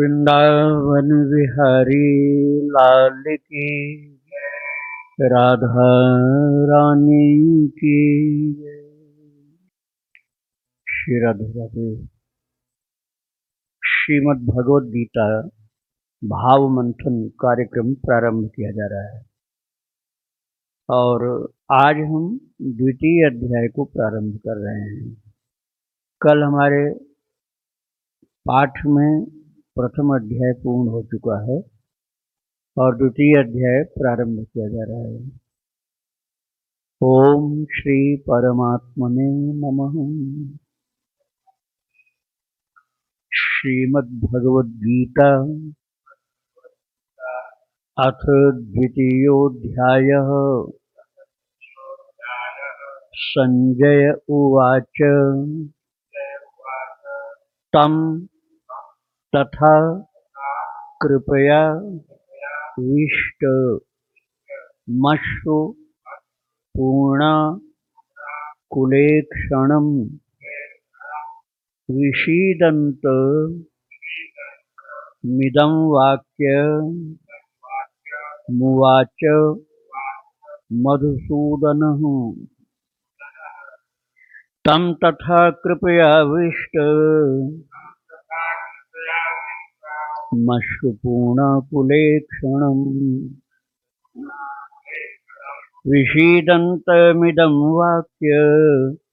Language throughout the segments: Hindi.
वृंदावन बिहारी लाल की, राधा रानी की। श्री राधे राधे। श्रीमद् भगवद गीता भाव मंथन कार्यक्रम प्रारंभ किया जा रहा है और आज हम द्वितीय अध्याय को प्रारंभ कर रहे हैं। कल हमारे पाठ में प्रथम अध्याय पूर्ण हो चुका है और द्वितीय अध्याय प्रारंभ किया जा रहा है। ओम श्री परमात्मने नमः। श्रीमद् भगवद गीता अथ द्वितीयोऽध्यायः। संजय उवाच तं तथा कृपया विष्टमश्रु पूर्णाकुलेक्षणं विषीदन्त मिदं वाक्यमुवाच मधुसूदनः। तं तथा कृपयाविष्टमश्रुपूर्णाकुलेक्षणं विषीदन्तमिदं वाक्यमुवाच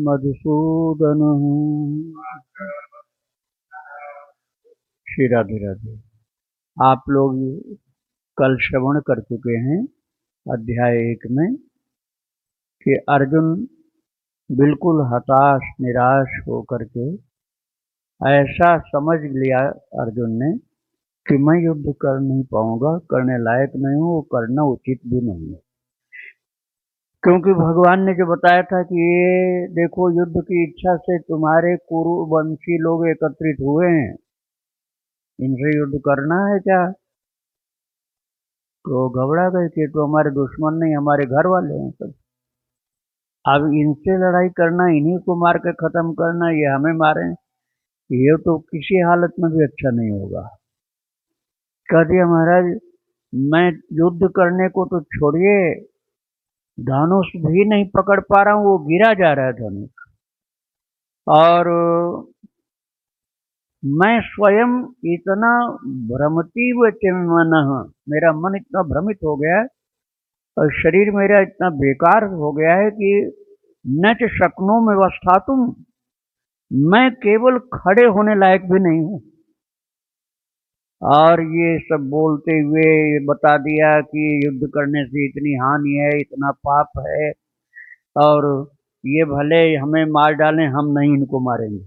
मधुसूदनः। श्री राधे राधे। आप लोग कल श्रवण कर चुके हैं अध्याय 1 में कि अर्जुन बिल्कुल हताश निराश होकर के ऐसा समझ लिया अर्जुन ने कि मैं युद्ध कर नहीं पाऊंगा, करने लायक नहीं हूँ, वो करना उचित भी नहीं है। क्योंकि भगवान ने जो बताया था कि ये देखो युद्ध की इच्छा से तुम्हारे कुरुवंशी लोग एकत्रित हुए हैं, इनसे युद्ध करना है क्या? तो घबरा गए कि तो हमारे दुश्मन नहीं, हमारे घर वाले हैं सब। अब इनसे लड़ाई करना, इन्हीं को मार के खत्म करना, ये हमें मारें, ये तो किसी हालत में भी अच्छा नहीं होगा। कह दिया महाराज मैं युद्ध करने को तो छोड़िए, धनुष भी नहीं पकड़ पा रहा हूँ, वो गिरा जा रहा है धनुष। और मैं स्वयं इतना भ्रमतीव मनः, मेरा मन इतना भ्रमित हो गया है और शरीर मेरा इतना बेकार हो गया है कि न च शक्नोमि वस्थातुं, मैं केवल खड़े होने लायक भी नहीं हूँ। और ये सब बोलते हुए बता दिया कि युद्ध करने से इतनी हानि है, इतना पाप है, और ये भले हमें मार डालें, हम नहीं इनको मारेंगे।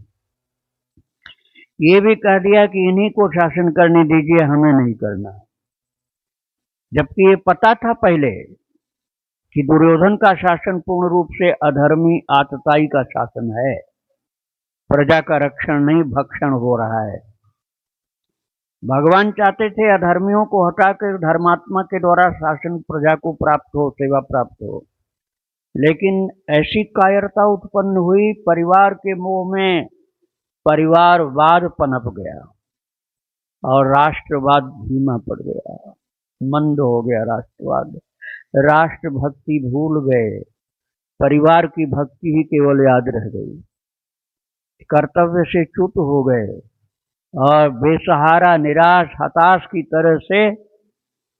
ये भी कह दिया कि इन्हीं को शासन करने दीजिए, हमें नहीं करना। जबकि ये पता था पहले कि दुर्योधन का शासन पूर्ण रूप से अधर्मी आतताई का शासन है, प्रजा का रक्षण नहीं भक्षण हो रहा है। भगवान चाहते थे अधर्मियों को हटाकर धर्मात्मा के द्वारा शासन प्रजा को प्राप्त हो, सेवा प्राप्त हो। लेकिन ऐसी कायरता उत्पन्न हुई, परिवार के मोह में परिवारवाद पनप गया और राष्ट्रवाद धीमा पड़ गया, मंद हो गया राष्ट्रवाद। राष्ट्र भक्ति भूल गए, परिवार की भक्ति ही केवल याद रह गई। कर्तव्य से च्युत हो गए और बेसहारा निराश हताश की तरह से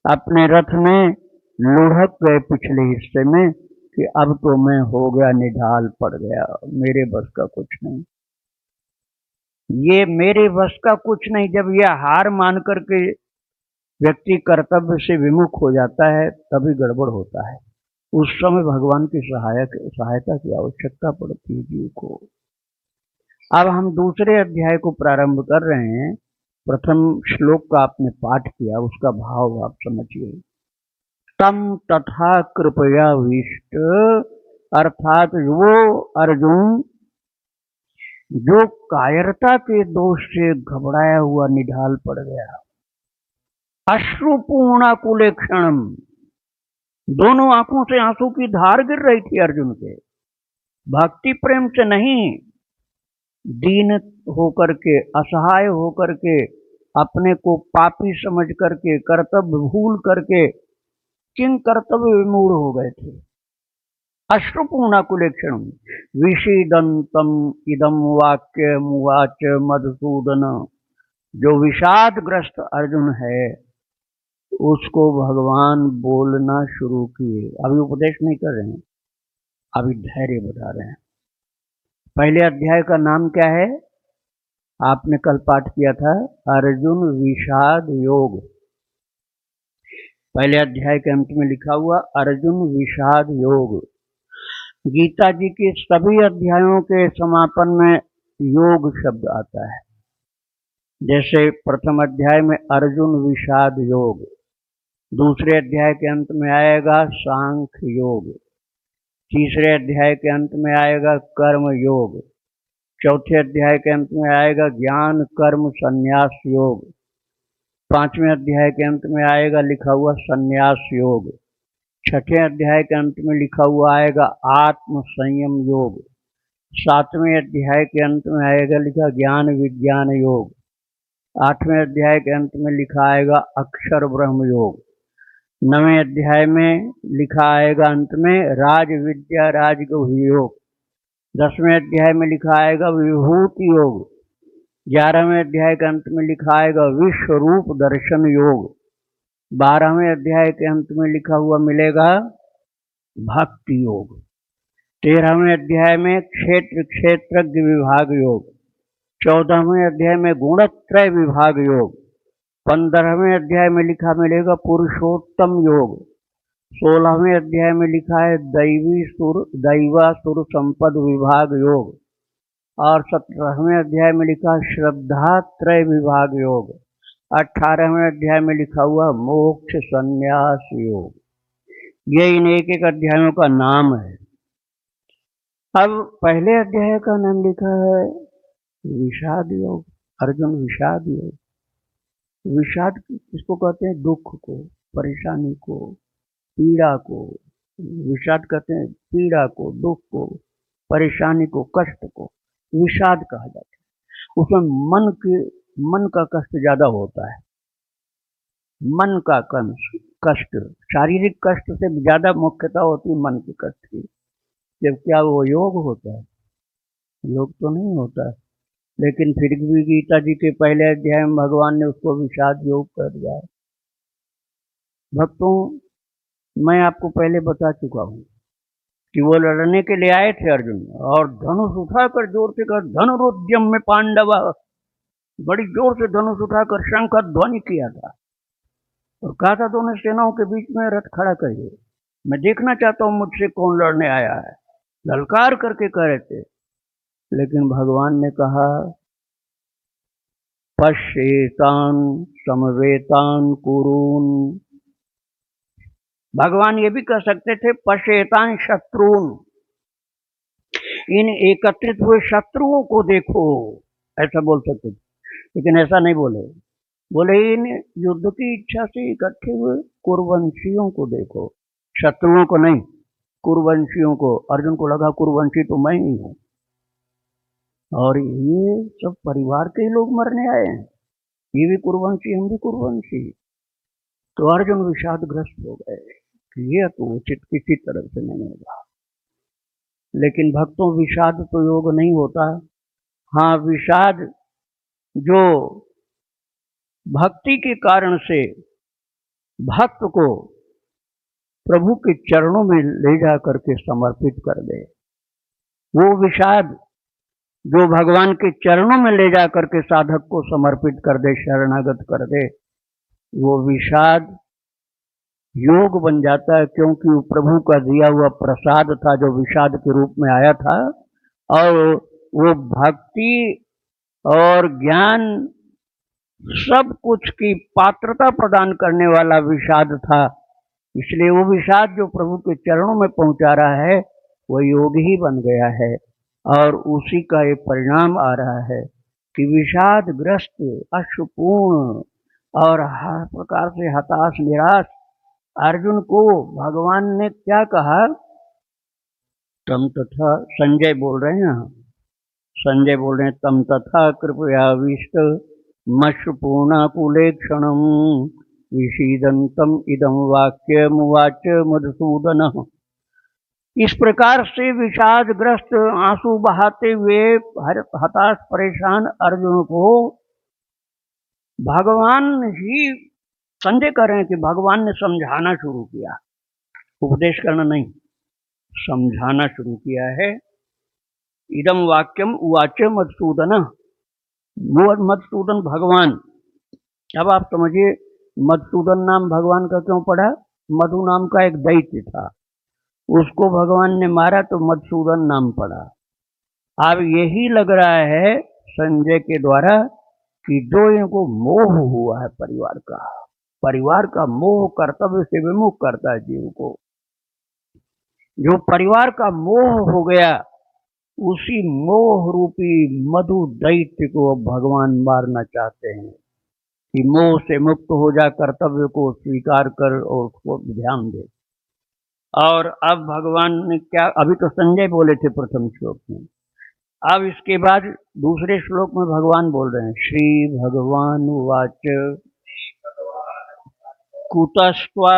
अपने रथ में लुढ़क गए पिछले हिस्से में कि अब तो मैं हो गया निढाल पड़ गया, मेरे बस का कुछ नहीं, ये मेरे बस का कुछ नहीं। जब यह हार मान करके व्यक्ति कर्तव्य से विमुख हो जाता है तभी गड़बड़ होता है। उस समय भगवान की सहायता की आवश्यकता पड़ती है जीव को। अब हम दूसरे अध्याय को प्रारंभ कर रहे हैं। प्रथम श्लोक का आपने पाठ किया, उसका भाव आप समझिए। तम तथा कृपया विष्ट, अर्थात वो अर्जुन जो कायरता के दोष से घबराया हुआ निढाल पड़ गया, अश्रुपूर्णाकुलेक्षणम, दोनों आंखों से आंसू की धार गिर रही थी अर्जुन के, भक्ति प्रेम से नहीं, दीन होकर के, असहाय होकर के, अपने को पापी समझ करके, कर्तव्य भूल करके किन कर्तव्य विमूढ़ हो गए थे। अश्रुपूर्णाकुलेक्षणम विषीदंतम इदम वाक्य मुवाच मधुसूदन। जो विषादग्रस्त अर्जुन है उसको भगवान बोलना शुरू किए। अभी उपदेश नहीं कर रहे हैं, अभी धैर्य बता रहे हैं। पहले अध्याय का नाम क्या है? आपने कल पाठ किया था, अर्जुन विषाद योग। पहले अध्याय के अंत में लिखा हुआ अर्जुन विषाद योग। गीता जी के सभी अध्यायों के समापन में योग शब्द आता है। जैसे प्रथम अध्याय में अर्जुन विषाद योग, दूसरे अध्याय के अंत में आएगा सांख्य योग, तीसरे अध्याय के अंत में आएगा कर्म योग, चौथे अध्याय के अंत में आएगा ज्ञान कर्म संन्यास योग, पांचवें अध्याय के अंत में आएगा लिखा हुआ संन्यास योग, छठे अध्याय के अंत में लिखा हुआ आएगा आत्म संयम योग, सातवें अध्याय के अंत में आएगा लिखा ज्ञान विज्ञान योग, आठवें अध्याय के अंत में लिखा आएगा अक्षर ब्रह्म योग, नवें अध्याय में लिखा आएगा अंत में राज विद्या राजगुह योग, दसवें अध्याय में लिखा आएगा विभूति योग, 11वें अध्याय के अंत में लिखा आएगा विश्व रूप दर्शन योग, 12वें अध्याय के अंत में लिखा हुआ मिलेगा भक्ति योग, 13वें अध्याय में क्षेत्र क्षेत्रज्ञ विभाग योग, 14वें अध्याय में गुणत्रय विभाग योग, 15वें अध्याय में लिखा मिलेगा पुरुषोत्तम योग, 16वें अध्याय में लिखा है दैवासुर संपद विभाग योग, और 17वें अध्याय में लिखा श्रद्धा त्रय विभाग योग, 18वें अध्याय में लिखा हुआ मोक्ष संन्यास योग। ये इन एक एक अध्यायों का नाम है। अब पहले अध्याय का नाम लिखा है विषाद योग, अर्जुन विषाद योग। विषाद किसको कहते हैं? दुख को, परेशानी को, पीड़ा को। विषाद कहते हैं पीड़ा को, दुख को, परेशानी को, कष्ट को विषाद कहा जाता है। उसमें मन का कष्ट ज्यादा होता है। मन का कष्ट, शारीरिक कष्ट से ज्यादा मुख्यता होती है मन के कष्ट की। जब क्या वो योग होता है? योग तो नहीं होता है, लेकिन फिर भी गीता जी के पहले अध्याय में भगवान ने उसको विषाद योग कर दिया है। भक्तों, मैं आपको पहले बता चुका हूं कि वो लड़ने के लिए आए थे अर्जुन, और धनुष उठाकर जोर से कर धनुरुद्यम में पांडव, बड़ी जोर से धनुष उठाकर शंख ध्वनि किया था और कहा था दोनों सेनाओं के बीच में रथ खड़ा करिए, मैं देखना चाहता हूं मुझसे कौन लड़ने आया है। ललकार करके कह रहे थे, लेकिन भगवान ने कहा पश्येतान समवेतान कुरून। भगवान ये भी कह सकते थे पश्येतान शत्रुन, इन एकत्रित हुए शत्रुओं को देखो, ऐसा बोल सकते थे, लेकिन ऐसा नहीं बोले। बोले इन युद्ध की इच्छा से इकट्ठे हुए कुरुवंशियों को देखो, शत्रुओं को नहीं, कुरुवंशियों को। अर्जुन को लगा कुरुवंशी तो मैं ही हूं, और ये सब परिवार के ही लोग मरने आए हैं, ये भी कुरुवंशी हम भी कुरुवंशी। तो अर्जुन विषादग्रस्त हो गए कि ये तो उचित किसी तरह से नहीं होगा। लेकिन भक्तों, विषाद तो योग नहीं होता। हाँ, विषाद जो भक्ति के कारण से भक्त को प्रभु के चरणों में ले जा करके समर्पित कर दे, वो विषाद जो भगवान के चरणों में ले जा करके साधक को समर्पित कर दे, शरणागत कर दे, वो विषाद योग बन जाता है। क्योंकि वो प्रभु का दिया हुआ प्रसाद था जो विषाद के रूप में आया था, और वो भक्ति और ज्ञान सब कुछ की पात्रता प्रदान करने वाला विषाद था। इसलिए वो विषाद जो प्रभु के चरणों में पहुंचा रहा है वो योग ही बन गया है, और उसी का ये परिणाम आ रहा है कि विषादग्रस्त, अश्रुपूर्ण और हर प्रकार से हताश निराश अर्जुन को भगवान ने क्या कहा? तम तथा, संजय बोल रहे हैं, संजय बोल रहे हैं, तम तथा कृपयाविष्ट मश्रुपूर्णाकुले क्षणम विषीदंतम इदम वाक्यमुवाच मधुसूदनः। इस प्रकार से विषादग्रस्त आंसू बहाते हुए हताश परेशान अर्जुन को भगवान ही, संजय कह रहे हैं कि भगवान ने समझाना शुरू किया, उपदेश करना नहीं, समझाना शुरू किया है। इदम वाक्यम उवाच मधुसूदन, मधुसूदन भगवान। अब आप समझिए मधुसूदन नाम भगवान का क्यों पड़ा। मधु नाम का एक दैत्य था, उसको भगवान ने मारा तो मधुसूदन नाम पड़ा। अब यही लग रहा है संजय के द्वारा कि जो इनको मोह हुआ है परिवार का मोह कर्तव्य से विमुख करता है जीव को। जो परिवार का मोह हो गया, उसी मोह रूपी मधु दैत्य को भगवान मारना चाहते हैं कि मोह से मुक्त हो जा, कर्तव्य को स्वीकार कर और उसको ध्यान दे। और अब भगवान ने क्या, अभी तो संजय बोले थे प्रथम श्लोक में, अब इसके बाद दूसरे श्लोक में भगवान बोल रहे हैं। श्री भगवान वाच कुतस्त्वा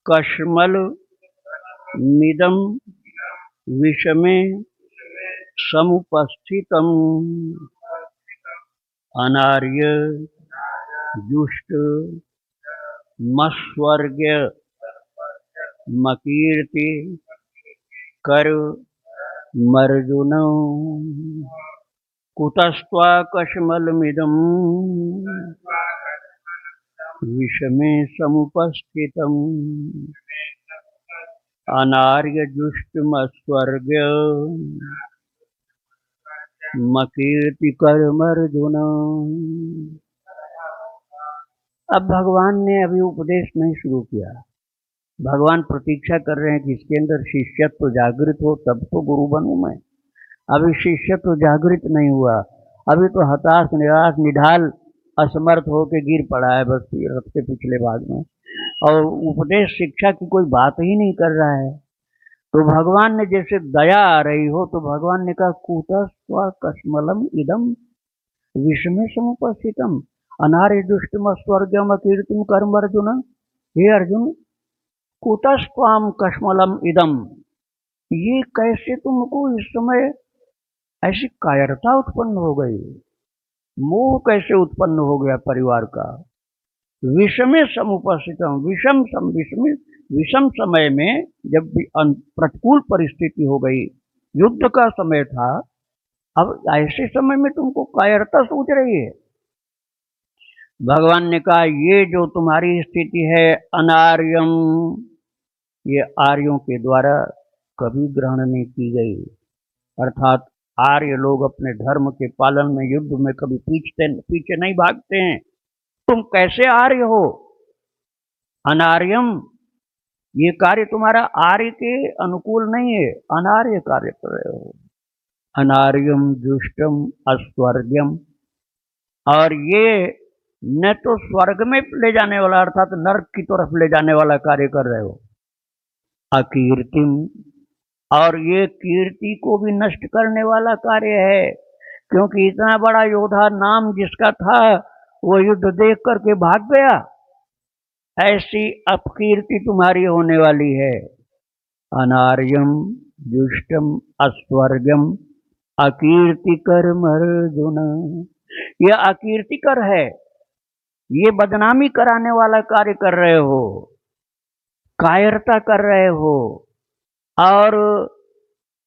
कश्मल मिदम विषमे समुपस्थितम अनार्य जुष्ट मस्वर्ग्य मकीर्ति कर मर्जुन कुतस्त्वा कश्मलमिदं विषमे समुपस्थितम् अनार्यजुष्टमस्वर्ग्य मकीर्तिकर्मर्जुन। अब भगवान ने अभी उपदेश नहीं शुरू किया। भगवान प्रतीक्षा कर रहे हैं कि इसके अंदर शिष्यत्व जागृत हो, तब तो गुरु बनूं मैं। अभी शिष्यत्व जागृत नहीं हुआ, अभी तो हताश निराश निढाल असमर्थ होकर गिर पड़ा है बस रथ के पिछले भाग में, और उपदेश शिक्षा की कोई बात ही नहीं कर रहा है। तो भगवान ने जैसे दया आ रही हो तो भगवान ने कहा कूटस्त्वा कश्मलम इदम विषमे समुपस्थितम अनार्य दुष्टम स्वर्गम कीर्तिम कर्म अर्जुन। हे अर्जुन, कूटस्त्वाम कश्मलम इदम, ये कैसे तुमको इस समय ऐसी कायरता उत्पन्न हो गई, मोह कैसे उत्पन्न हो गया परिवार का। विषमे समुपस्थितम, विषम समय में जब भी प्रतिकूल परिस्थिति हो गई, युद्ध का समय था, अब ऐसे समय में तुमको कायरता सूझ रही है। भगवान ने कहा ये जो तुम्हारी स्थिति है अनार्यम, ये आर्यों के द्वारा कभी ग्रहण नहीं की गई। अर्थात आर्य लोग अपने धर्म के पालन में युद्ध में कभी पीछे नहीं भागते हैं। तुम कैसे आर्य हो। अनार्यम, ये कार्य तुम्हारा आर्य के अनुकूल नहीं है, अनार्य कार्य कर रहे हो। अनार्यम दुष्टम अस्वर्गम, और ये न तो स्वर्ग में ले जाने वाला अर्थात नरक की तरफ ले जाने वाला कार्य कर रहे हो। अकीर्तिम, और ये कीर्ति को भी नष्ट करने वाला कार्य है, क्योंकि इतना बड़ा योद्धा नाम जिसका था वो युद्ध देख करके भाग गया, ऐसी अपकीर्ति तुम्हारी होने वाली है। अनार्यम दुष्टम अस्वर्गम अकीर्तिकर अर्जुन, यह अकीर्तिकर है, ये बदनामी कराने वाला कार्य कर रहे हो, कायरता कर रहे हो, और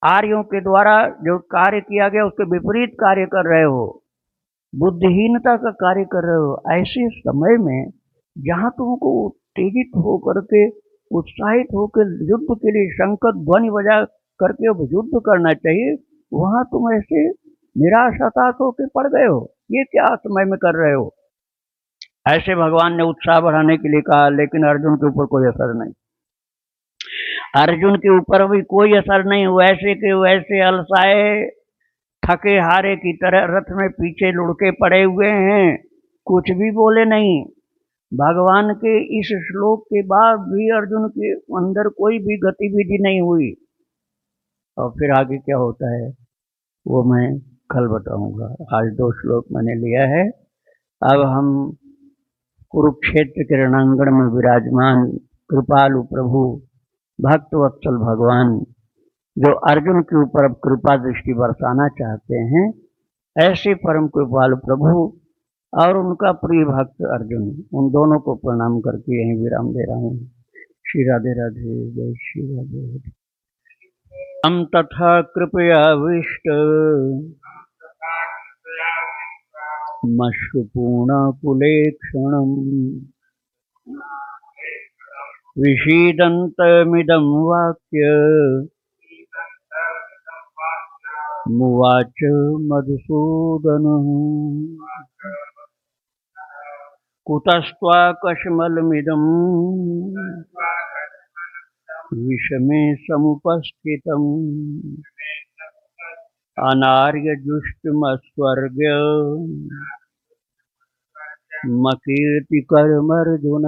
आर्यों के द्वारा जो कार्य किया गया उसके विपरीत कार्य कर रहे हो, बुद्धिहीनता का कार्य कर रहे हो। ऐसे समय में जहां तुमको उत्तेजित होकर के उत्साहित होकर युद्ध के लिए शंकर ध्वनि बजा करके अब युद्ध करना चाहिए, वहां तुम ऐसे निराश हताश होकर पड़ गए हो, ये क्या समय में कर रहे हो। ऐसे भगवान ने उत्साह बढ़ाने के लिए कहा, लेकिन अर्जुन के ऊपर कोई असर नहीं। अर्जुन के ऊपर भी कोई असर नहीं, वैसे के वैसे अलसाए थके हारे की तरह रथ में पीछे लुढ़के पड़े हुए हैं, कुछ भी बोले नहीं। भगवान के इस श्लोक के बाद भी अर्जुन के अंदर कोई भी गतिविधि नहीं हुई। और फिर आगे क्या होता है, वो मैं कल बताऊंगा। आज 2 श्लोक मैंने लिया है। अब हम कुरुक्षेत्र के रणांगण में विराजमान कृपालु प्रभु भक्त वत्सल भगवान जो अर्जुन के ऊपर अब कृपा दृष्टि बरसाना चाहते हैं, ऐसे परम कृपालु प्रभु और उनका प्रिय भक्त अर्जुन, उन दोनों को प्रणाम करके यहीं विराम दे रहा हूँ। श्री राधे राधे, जय श्री राधे। हम तथा कृपयाविष्ट मश्रुपूर्णकुलेक्षणम् विषीदन्तमिदं वाक्य मुवाच मधुसूदनः। कुतस्त्वाकश्मलमिदं विषमे समुपस्थितम् अनार्यजुष्टमस्वर्ग्य मकीर्तिकरमर्जुन।